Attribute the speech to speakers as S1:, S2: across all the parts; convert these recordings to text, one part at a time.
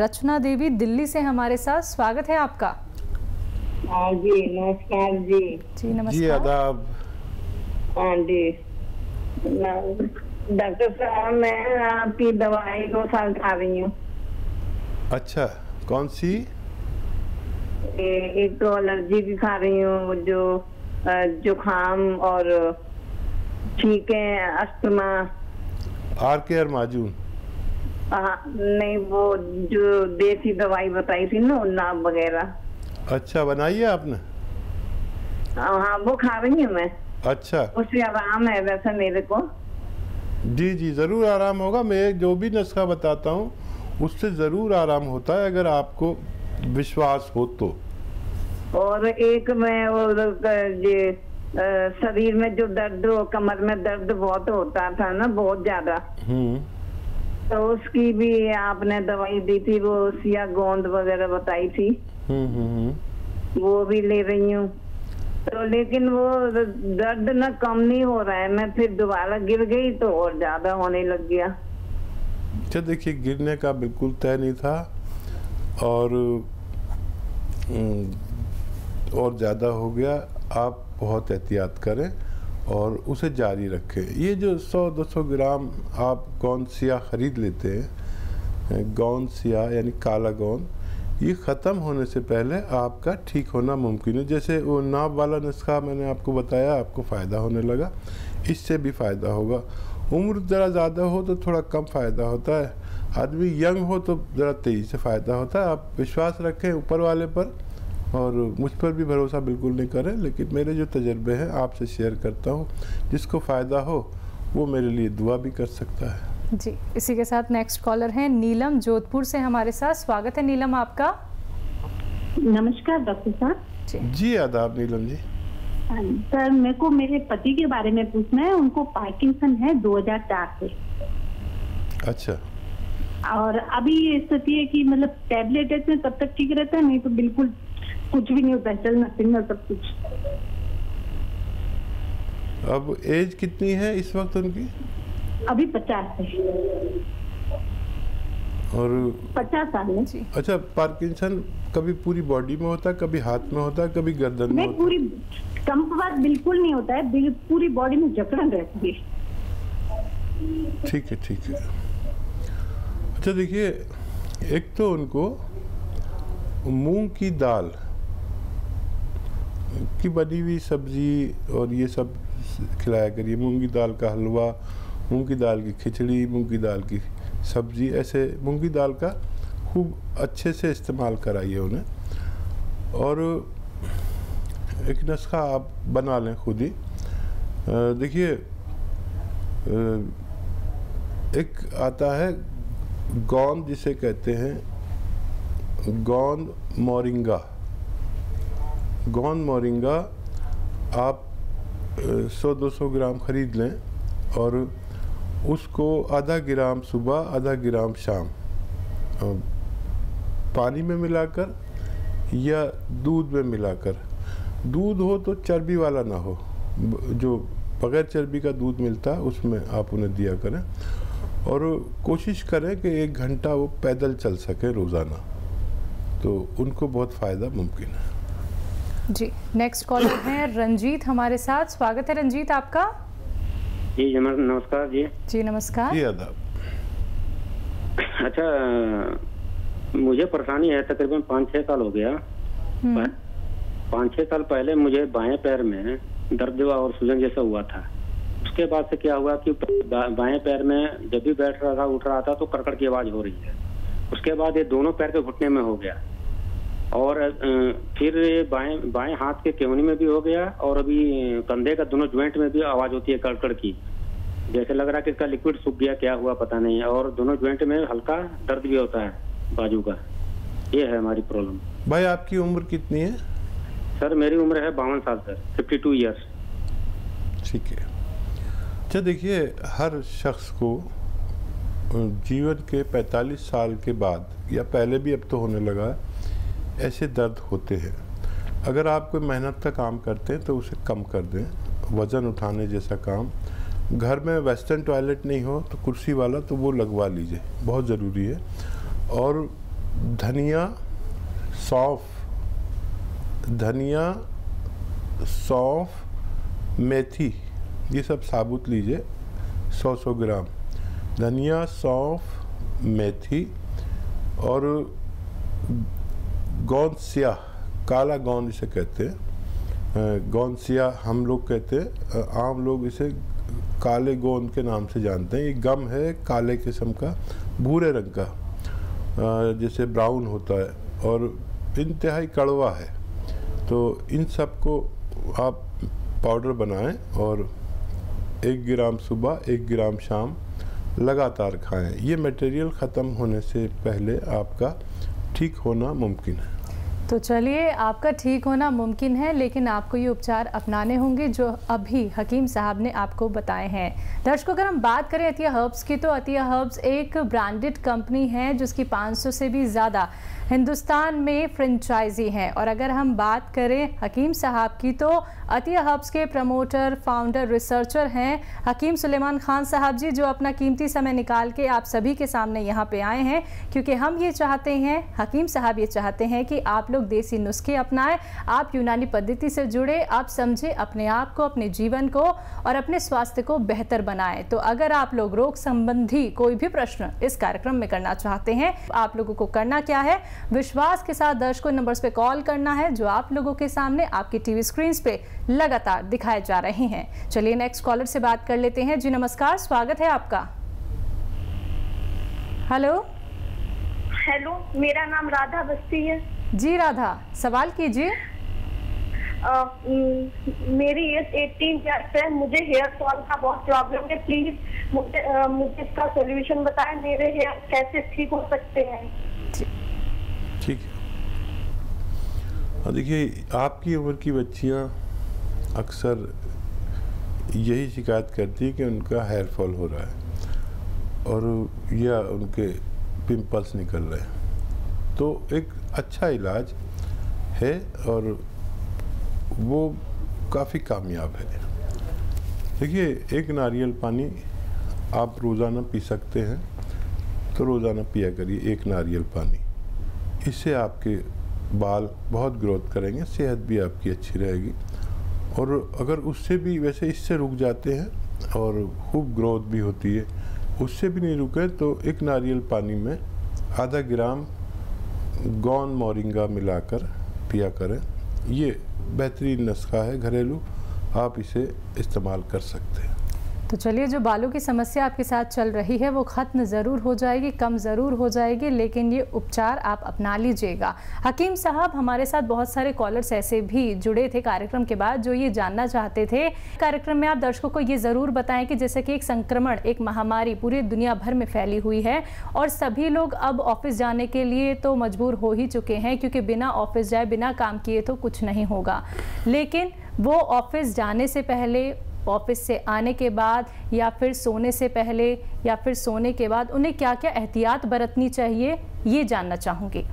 S1: रचना देवी दिल्ली से हमारे साथ, स्वागत है आपका।
S2: हाँ जी, नमस्कार जी।
S1: जी नमस्कार
S3: जी, आदाब।
S2: हाँ जी, डॉक्टर साहब मैं आपकी दवाई 2 साल खा रही हूँ।
S3: अच्छा, कौन सी?
S2: एक तो एलर्जी की खा रही हूँ, जो जुखाम और छींके, अस्थमा।
S3: आर माजून?
S2: नहीं, वो जो देसी दवाई बताई थी ना, नाम वगैरह।
S3: अच्छा, बनाई है आपने?
S2: हाँ, वो खा रही हूँ मैं।
S3: अच्छा,
S2: उससे आराम है वैसे मेरे को।
S3: जी जी, ज़रूर आराम होगा। मैं जो भी नुस्खा बताता हूँ उससे ज़रूर आराम होता है, अगर आपको विश्वास हो तो। और
S2: एक मैं ये शरीर में जो दर्द, कमर में दर्द बहुत होता था ना, बहुत ज्यादा, तो उसकी भी आपने दवाई दी थी, वो सिया गोंद वगैरह बताई थी। वो भी ले रही हूँ, तो लेकिन वो दर्द ना कम नहीं हो रहा है। मैं फिर दोबारा गिर गई तो और ज्यादा होने लग गया।
S3: अच्छा, देखिए, गिरने का बिल्कुल तय नहीं था और ज़्यादा हो गया। आप बहुत एहतियात करें और उसे जारी रखें। ये जो 100-200 ग्राम आप गोंद सिया ख़रीद लेते हैं, गोंद सिया यानी काला गोंद, ये ख़त्म होने से पहले आपका ठीक होना मुमकिन है। जैसे वो नाप वाला नुस्खा मैंने आपको बताया, आपको फ़ायदा होने लगा, इससे भी फ़ायदा होगा। उम्र ज़रा ज़्यादा हो तो थोड़ा कम फ़ायदा होता है, आदमी यंग हो तो ज़रा तेज़ी से फ़ायदा होता है। आप विश्वास रखें ऊपर वाले पर, और मुझ पर भी भरोसा बिल्कुल नहीं करें, लेकिन मेरे जो तजर्बे हैं आपसे शेयर करता हूँ। जिसको फ़ायदा हो वो मेरे लिए दुआ भी कर सकता है।
S1: जी, इसी के साथ नेक्स्ट कॉलर हैं नीलम, जोधपुर से हमारे साथ, स्वागत है नीलम आपका।
S4: नमस्कार डॉक्टर साहब।
S3: जी आदाब नीलम जी।
S4: सर, मेरे को मेरे पति के बारे में पूछना है। उनको पार्किंसन है 2004 से।
S3: अच्छा।
S4: और अभी ये स्थिति है कि मतलब टैबलेट है तब तक ठीक रहता है, नहीं तो बिल्कुल कुछ भी नहीं होता है, चलना फिरना सब कुछ।
S3: अब एज कितनी है इस वक्त उनकी?
S4: अभी 50 है।
S3: और
S4: 50 साल है।
S3: अच्छा, पार्किंसन कभी पूरी बॉडी में होता है, कभी हाथ में होता है, कभी गर्दन में होता है?
S4: पूरी कंपवात बिल्कुल नहीं होता है, पूरी बॉडी में जकड़न रहती है।
S3: ठीक है, ठीक है। अच्छा देखिए, एक तो उनको मूंग की दाल की बनी हुई सब्जी और ये सब खिलाया करिए। मूंग की दाल का हलवा, मूंग की दाल की खिचड़ी, मूंग की दाल की सब्जी, ऐसे मूंग की दाल का खूब अच्छे से इस्तेमाल कराइए उन्हें। और एक नुस्खा आप बना लें खुद ही। देखिए, एक आता है गोंद, जिसे कहते हैं गोंद मोरिंगा। गोंद मोरिंगा आप 100-200 ग्राम ख़रीद लें और उसको आधा ग्राम सुबह, आधा ग्राम शाम पानी में मिलाकर या दूध में मिलाकर, दूध हो तो चर्बी वाला ना हो, जो बग़ैर चर्बी का दूध मिलता है उसमें आप उन्हें दिया करें। और कोशिश करें कि 1 घंटा वो पैदल चल सके रोज़ाना, तो उनको बहुत फ़ायदा मुमकिन है।
S1: जी, नेक्स्ट कॉलर हैं रंजीत हमारे साथ, स्वागत है रंजीत आपका।
S5: जी नमस्कार जी।
S1: जी नमस्कार।
S3: जी आदाब।
S5: अच्छा, मुझे परेशानी है, तकरीबन 5-6 साल हो गया। 5-6 साल पहले मुझे बाएं पैर में दर्द और सूजन जैसा हुआ था। उसके बाद से क्या हुआ कि बाएं पैर में जब भी बैठ रहा था, उठ रहा था, तो कड़कड़ की आवाज हो रही है। उसके बाद ये दोनों पैर के घुटने में हो गया, और फिर ये बाएं हाथ के केवनी में भी हो गया, और अभी कंधे का दोनों ज्वाइंट में भी आवाज होती है कड़कड़ की, जैसे लग रहा है कि इसका लिक्विड सूख गया, क्या हुआ पता नहीं। और दोनों ज्वाइंट में हल्का दर्द भी होता है बाजू का। ये है हमारी प्रॉब्लम।
S3: भाई आपकी उम्र कितनी है?
S5: सर मेरी उम्र है 52 साल सर, 52 ईयर्स।
S3: ठीक है। अच्छा देखिए, हर शख्स को जीवन के 45 साल के बाद, या पहले भी अब तो होने लगा है, ऐसे दर्द होते हैं। अगर आप कोई मेहनत का काम करते हैं तो उसे कम कर दें, वज़न उठाने जैसा काम। घर में वेस्टर्न टॉयलेट नहीं हो तो कुर्सी वाला, तो वो लगवा लीजिए, बहुत ज़रूरी है। और धनिया, सौंफ, मेथी, ये सब साबुत लीजिए 100 ग्राम। धनिया, सौंफ, मेथी और गोंद स्याह, काला गोंद इसे कहते हैं, गोंद स्याह हम लोग कहते हैं, आम लोग इसे काले गोंद के नाम से जानते हैं। ये गम है काले किस्म का, भूरे रंग का, जैसे ब्राउन होता है और इंतहाई कड़वा है। तो इन सब को आप पाउडर बनाएं और 1 ग्राम सुबह 1 ग्राम शाम लगातार खाएं। ये मटेरियल ख़त्म होने से पहले आपका ठीक होना मुमकिन है।
S1: तो चलिए, आपका ठीक होना मुमकिन है, लेकिन आपको ये उपचार अपनाने होंगे जो अभी हकीम साहब ने आपको बताए हैं। दर्शकों, अगर हम बात करें अतिया हर्ब्स की, तो अतिया हर्ब्स एक ब्रांडेड कंपनी है जिसकी 500 से भी ज़्यादा हिंदुस्तान में फ्रेंचाइजी हैं। और अगर हम बात करें हकीम साहब की, तो अतिया हर्ब्स के प्रमोटर, फाउंडर, रिसर्चर हैं हकीम सुलेमान खान साहब जी, जो अपना कीमती समय निकाल के आप सभी के सामने यहाँ पे आए हैं, क्योंकि हम ये चाहते हैं, हकीम साहब ये चाहते हैं कि आप लोग देसी नुस्खे अपनाएं, आप यूनानी पद्धति से जुड़े, आप समझें अपने आप को, अपने जीवन को और अपने स्वास्थ्य को बेहतर बनाएं। तो अगर आप लोग रोग संबंधी कोई भी प्रश्न इस कार्यक्रम में करना चाहते हैं, आप लोगों को करना क्या है, विश्वास के साथ दर्शकों नंबर्स पे कॉल करना है जो आप लोगों के सामने आपकी टीवी स्क्रीन पे लगातार दिखाए जा रहे हैं। चलिए नेक्स्ट कॉलर से बात कर लेते हैं। जी नमस्कार, स्वागत है आपका। हेलो।
S6: हेलो, मेरा नाम राधा बस्ती है।
S1: जी राधा, सवाल कीजिए।
S6: मेरी एज 18 ईयर्स है, मुझे हेयर फॉल का बहुत प्रॉब्लम है। प्लीज मुझे इसका सोल्यूशन बताएं, मेरे हेयर कैसे ठीक हो सकते हैं।
S3: ठीक है, देखिए आपकी उम्र की बच्चियां अक्सर यही शिकायत करती है कि उनका हेयर फॉल हो रहा है और या उनके पिंपल्स निकल रहे हैं। तो एक अच्छा इलाज है और वो काफ़ी कामयाब है। देखिए, एक नारियल पानी आप रोज़ाना पी सकते हैं, तो रोज़ाना पिया करिए 1 नारियल पानी। इससे आपके बाल बहुत ग्रोथ करेंगे, सेहत भी आपकी अच्छी रहेगी। और अगर उससे भी, वैसे इससे रुक जाते हैं और खूब ग्रोथ भी होती है, उससे भी नहीं रुके तो 1 नारियल पानी में आधा ग्राम गौन मोरिंगा मिलाकर पिया करें। ये बेहतरीन नुस्खा है घरेलू, आप इसे इस्तेमाल कर सकते हैं।
S1: तो चलिए, जो बालों की समस्या आपके साथ चल रही है वो ख़त्म ज़रूर हो जाएगी, कम ज़रूर हो जाएगी, लेकिन ये उपचार आप अपना लीजिएगा। हकीम साहब, हमारे साथ बहुत सारे कॉलर्स ऐसे भी जुड़े थे कार्यक्रम के बाद जो ये जानना चाहते थे। कार्यक्रम में आप दर्शकों को ये ज़रूर बताएं कि जैसे कि एक संक्रमण, एक महामारी पूरी दुनिया भर में फैली हुई है और सभी लोग अब ऑफिस जाने के लिए तो मजबूर हो ही चुके हैं, क्योंकि बिना ऑफिस जाए, बिना काम किए तो कुछ नहीं होगा। लेकिन वो ऑफिस जाने से पहले, ऑफिस से आने के बाद, या फिर सोने से पहले, या फिर सोने के बाद उन्हें क्या क्या एहतियात बरतनी चाहिए, ये जानना चाहूँगी।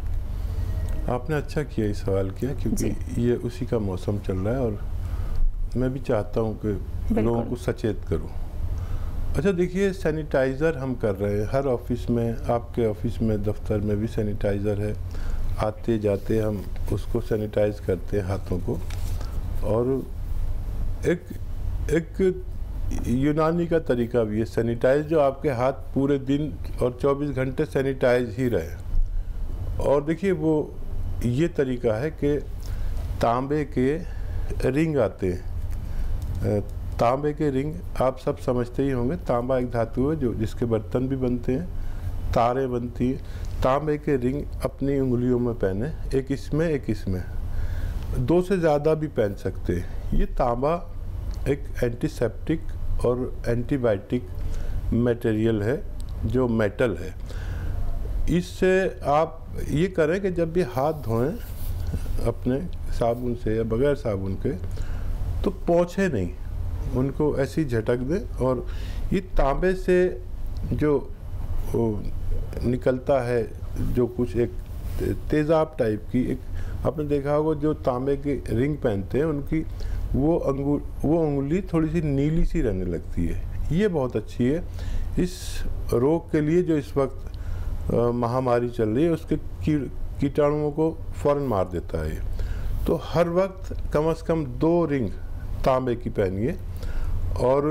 S3: आपने अच्छा किया, इस सवाल किया, क्योंकि ये उसी का मौसम चल रहा है और मैं भी चाहता हूँ कि लोगों को सचेत करूँ। अच्छा, देखिए, सैनिटाइज़र हम कर रहे हैं हर ऑफिस में, आपके ऑफिस में, दफ्तर में भी सैनिटाइज़र है। आते जाते हम उसको सैनिटाइज करते हैं हाथों को। और एक यूनानी का तरीका भी है सैनिटाइज, जो आपके हाथ पूरे दिन और 24 घंटे सैनिटाइज ही रहे। और देखिए, वो ये तरीका है कि तांबे के रिंग आते हैं। तांबे के रिंग आप सब समझते ही होंगे, तांबा एक धातु है जो जिसके बर्तन भी बनते हैं, तारे बनती हैं। तांबे के रिंग अपनी उंगलियों में पहने, एक इसमें एक इसमें, 2 से ज़्यादा भी पहन सकते हैं। ये तांबा एक एंटीसेप्टिक और एंटीबायोटिक मटेरियल है, जो मेटल है। इससे आप ये करें कि जब भी हाथ धोएं अपने साबुन से या बगैर साबुन के, तो पोंछे नहीं, उनको ऐसी झटक दें। और ये तांबे से जो निकलता है, जो कुछ एक तेज़ाब टाइप की, एक आपने देखा होगा जो तांबे के रिंग पहनते हैं, उनकी वो उंगली थोड़ी सी नीली सी रहने लगती है। ये बहुत अच्छी है इस रोग के लिए जो इस वक्त महामारी चल रही है उसके कीटाणुओं को फौरन मार देता है ये। तो हर वक्त कम से कम 2 रिंग तांबे की पहनिए और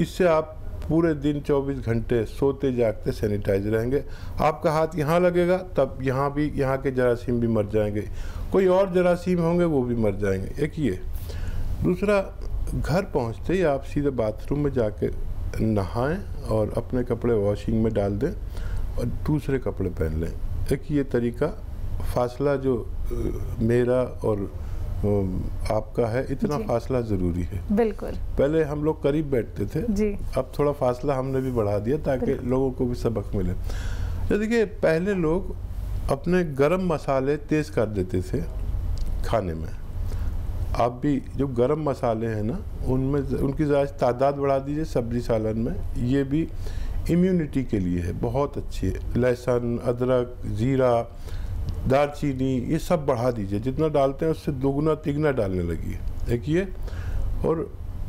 S3: इससे आप पूरे दिन 24 घंटे सोते जागते सैनिटाइज रहेंगे। आपका हाथ यहाँ लगेगा तब यहाँ के जरासीम भी मर जाएंगे, कोई और जरासीम होंगे वो भी मर जाएंगे। एक ये। दूसरा, घर पहुँचते ही आप सीधे बाथरूम में जाके नहाएं और अपने कपड़े वॉशिंग में डाल दें और दूसरे कपड़े पहन लें। एक ये तरीका, फासला जो मेरा और आपका है इतना फासला ज़रूरी है।
S1: बिल्कुल।
S3: पहले हम लोग करीब बैठते थे जी। अब थोड़ा फासला हमने भी बढ़ा दिया ताकि लोगों को भी सबक मिले। तो देखिए, पहले लोग अपने गरम मसाले तेज़ कर देते थे खाने में। आप भी जो गरम मसाले हैं ना उनमें उनकी ज़रा तादाद बढ़ा दीजिए सब्जी सालन में। ये भी इम्यूनिटी के लिए है, बहुत अच्छी है। लहसुन, अदरक, ज़ीरा, दालचीनी ये सब बढ़ा दीजिए, जितना डालते हैं उससे दोगुना तिगुना डालने लगी। एक ये। और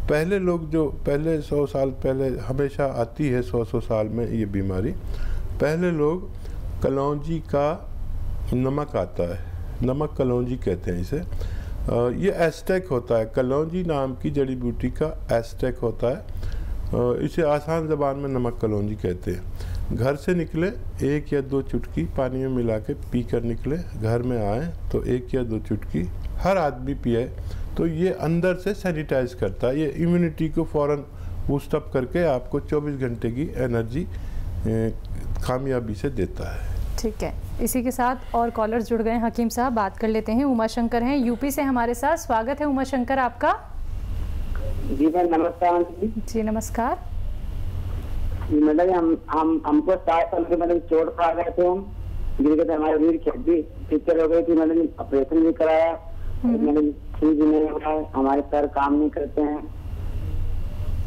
S3: पहले लोग जो पहले 100 साल पहले, हमेशा आती है 100 साल में ये बीमारी। पहले लोग कलौंजी का नमक आता है, नमक कलौंजी कहते हैं इसे। ये एस्टेक होता है, कलौंजी नाम की जड़ी बूटी का एस्टेक होता है। इसे आसान ज़बान में नमक कलौंजी कहते हैं। घर से निकले 1 या 2 चुटकी पानी में मिला के पी कर निकले, घर में आए तो 1 या 2 चुटकी हर आदमी पिए, तो ये अंदर से सैनिटाइज करता है। ये इम्यूनिटी को फ़ौरन बूस्टअप करके आपको 24 घंटे की एनर्जी कामयाबी से देता है।
S1: ठीक है, इसी के साथ और कॉलर्स जुड़ गए हैं। हकीम साहब, बात कर लेते हैं। उमा शंकर हैं यूपी से हमारे साथ। स्वागत है उमा शंकर आपका।
S7: जी मैम, नमस्कार।
S1: जी नमस्कार।
S7: मैडम, हमको 7 साल के मैडम चोट खा गए थे, हम गिर गए थे, हमारी रीढ़ की हड्डी फ्रैक्चर हो गई थी मैडम। ऑपरेशन भी कराया मैडम, ठीक भी नहीं हो रहा है, हमारे पैर काम नहीं करते हैं।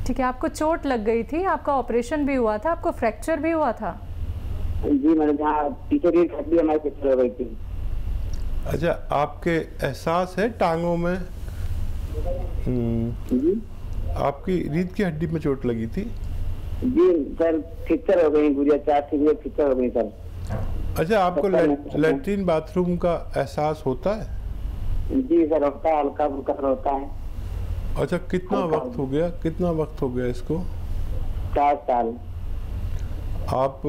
S1: ठीक है, आपको चोट लग गई थी, आपका ऑपरेशन भी हुआ था, आपको फ्रैक्चर भी हुआ था?
S7: जी मैडम, जहाँ पीछे रीढ़ की हड्डी हमारी फ्रैक्चर हो गई थी।
S3: अच्छा, आपके एहसास है टांगों में?
S7: जी,
S3: आपकी रीढ़ की हड्डी में चोट लगी थी?
S7: जी सर, फ्रैक्चर हो गई, गुड़िया 4 गुड़िया फ्रैक्चर हो गई सर।
S3: अच्छा, आपको लैट्रिन बाथरूम का एहसास होता है?
S7: जी सर, होता है, हल्का फुल्का होता है।
S3: अच्छा, कितना वक्त हो गया इसको?
S7: 4 साल।
S3: आप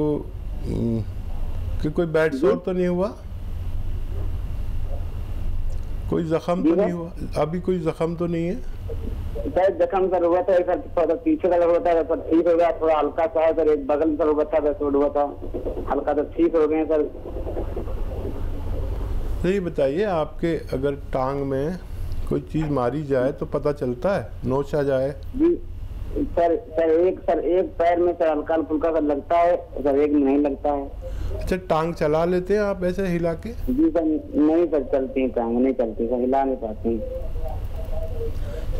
S3: कि कोई बैड सोर तो नहीं हुआ? कोई जख्म तो नहीं हुआ? अभी कोई जख्म तो नहीं है?
S7: सर जख्म सर हुआ था सर, पीछे का हुआ था सर, ठीक हो गया, थोड़ा हल्का सा है सर, एक बगल सर हुआ था, वैसे हुआ था हल्का, तो ठीक हो गए सर।
S3: नहीं, बताइए, आपके अगर टांग में कोई चीज मारी जाए तो पता चलता है, नोच आ जाए?
S7: जी सर, एक पैर में सर हल्का फुल्का सर लगता है सर, एक में नहीं लगता है।
S3: अच्छा, टांग चला लेते हैं आप ऐसे हिला के?
S7: जी सर, नहीं सर, चलती है टांग, नहीं चलती सर, हिला नहीं पाती।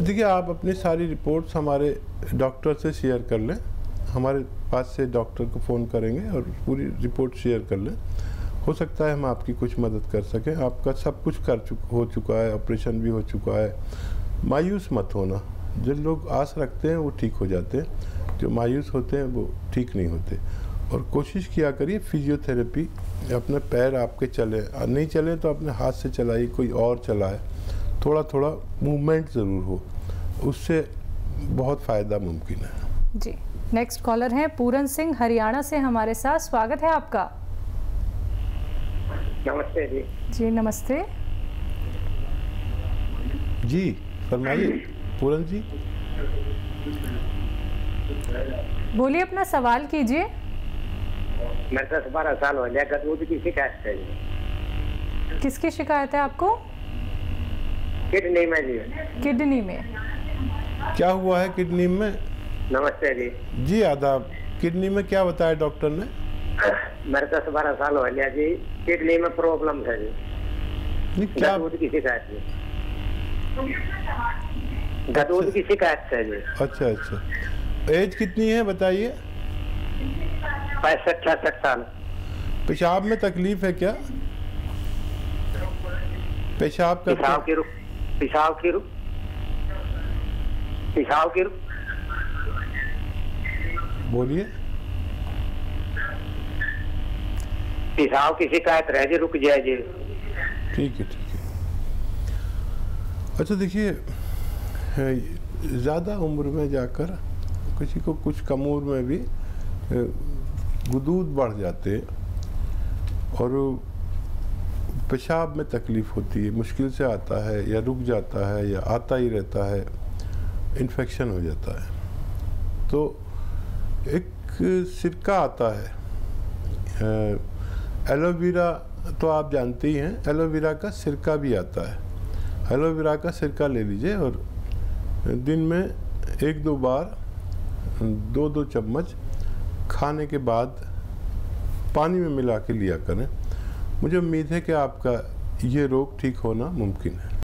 S3: देखिए, आप अपनी सारी रिपोर्ट्स हमारे डॉक्टर से शेयर कर लें, हमारे पास से डॉक्टर को फ़ोन करेंगे और पूरी रिपोर्ट शेयर कर लें। हो सकता है हम आपकी कुछ मदद कर सकें। आपका सब कुछ हो चुका है, ऑपरेशन भी हो चुका है। मायूस मत होना, जिन लोग आस रखते हैं वो ठीक हो जाते हैं, जो मायूस होते हैं वो ठीक नहीं होते। और कोशिश किया करिए फिजियोथेरेपी, अपने पैर आपके चले, नहीं चले तो अपने हाथ से चलाइए, कोई और चलाए, थोड़ा थोड़ा मूवमेंट ज़रूर हो, उससे बहुत फ़ायदा मुमकिन है।
S1: जी, नेक्स्ट कॉलर हैं पूरन सिंह हरियाणा से हमारे साथ। स्वागत है आपका।
S8: नमस्ते जी।
S1: जी नमस्ते
S3: जी, फरमाइए पूरन जी।
S1: बोलिए, अपना सवाल कीजिए।
S8: मैं 10-12 साल हो गया, गदबूद की शिकायत है।
S1: किसकी शिकायत है आपको?
S8: किडनी में जी।
S1: किडनी में
S3: क्या हुआ है? किडनी में?
S8: नमस्ते जी।
S3: जी आदाब। किडनी में क्या बताया डॉक्टर ने?
S8: मेरे 10-12 साल हो गया जी, किडनी में प्रॉब्लम था जी।
S3: क्या
S8: गदबूद की शिकायत है, गदबूद की शिकायत है जी।
S3: अच्छा अच्छा, एज कितनी है बताइए?
S8: 65-66 साल।
S3: पेशाब में तकलीफ है क्या? पेशाब
S8: की
S3: बोलिए।
S8: पेशाब की शिकायत रह जी, रुक जाए जी।
S3: ठीक है, ठीक है। अच्छा देखिए, ज़्यादा उम्र में जाकर किसी को कुछ कम उम्र में भी गुदूद बढ़ जाते और पेशाब में तकलीफ़ होती है, मुश्किल से आता है या रुक जाता है या आता ही रहता है, इन्फेक्शन हो जाता है। तो एक सिरका आता है, एलोवेरा तो आप जानते ही हैं, एलोवेरा का सिरका भी आता है। एलोवेरा का सिरका ले लीजिए और दिन में 1-2 बार 2-2 चम्मच खाने के बाद पानी में मिला के लिया करें। मुझे उम्मीद है कि आपका ये रोग ठीक होना मुमकिन है।